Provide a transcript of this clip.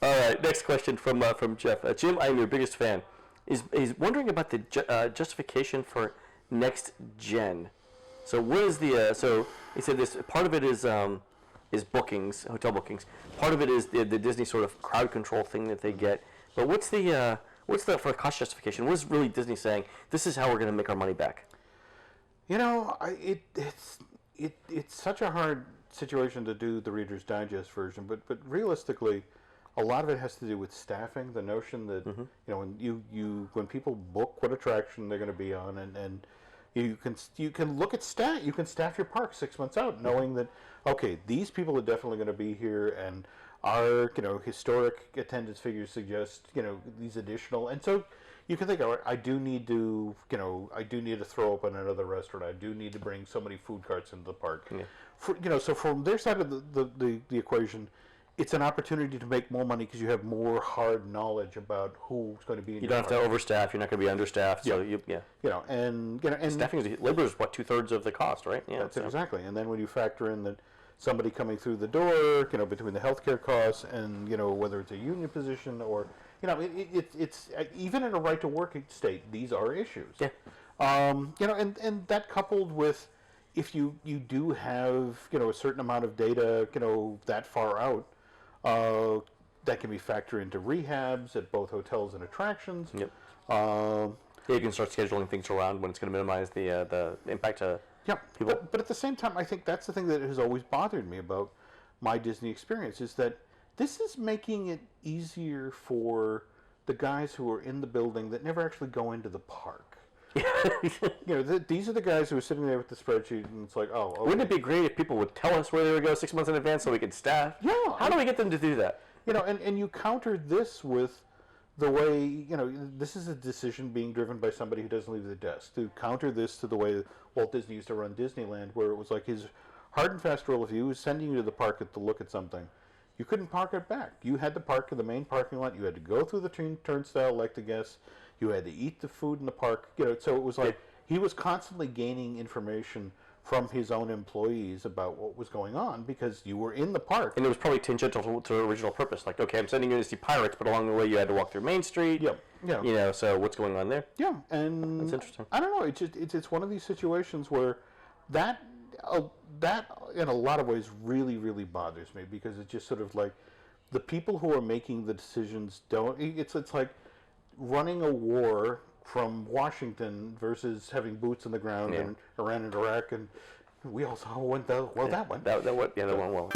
All right, next question from Jeff. Jim, I'm your biggest fan. Is wondering about the justification for next gen. So what is the so he said this part of it is bookings, hotel bookings. Part of it is the Disney sort of crowd control thing that they get. But what's the for cost justification? What is really Disney saying? This is how we're going to make our money back. You know, it's such a hard situation to do the Reader's Digest version, but realistically, a lot of it has to do with staffing. The notion that you know when people book what attraction they're going to be on, and you can look at you can staff your park 6 months out, knowing that okay, these people are definitely going to be here, and our historic attendance figures suggest these additional, and so you can think, all right, I do need to throw open another restaurant. I do need to bring so many food carts into the park. Yeah. So from their side of the equation, it's an opportunity to make more money because you have more hard knowledge about who's going to be in you your don't have to overstaff. You're not going to be understaffed. So and staffing labor is what 2/3 of the cost, right? Yeah, that's exactly. And then when you factor in that somebody coming through the door, between the healthcare costs and whether it's a union position or it's even in a right to work state, these are issues. Yeah. And that coupled with if you do have a certain amount of data that far out, that can be factored into rehabs at both hotels and attractions. Yep. You can start scheduling things around when it's going to minimize the impact to people. But at the same time, I think that's the thing that has always bothered me about my Disney experience is that this is making it easier for the guys who are in the building that never actually go into the park. These are the guys who are sitting there with the spreadsheet, and it's like, oh, okay. Wouldn't it be great if people would tell us where they would go 6 months in advance so we could staff? Yeah. How do we get them to do that? And you counter this with the way, this is a decision being driven by somebody who doesn't leave the desk. To counter this to the way Walt Disney used to run Disneyland, where it was like his hard and fast rule, if he was sending you to the park to look at something, you couldn't park it back. You had to park in the main parking lot. You had to go through the turnstile like the guests. You had to eat the food in the park. So it was like he was constantly gaining information from his own employees about what was going on because you were in the park. And it was probably tangential to original purpose. Like, okay, I'm sending you to see pirates, but along the way you had to walk through Main Street. Yeah. So what's going on there? Yeah, and that's interesting. I don't know. It's one of these situations where that in a lot of ways really, really bothers me because it's just sort of like the people who are making the decisions don't. It's like running a war from Washington versus having boots on the ground and Iran and Iraq, and we all saw that went well. That went well.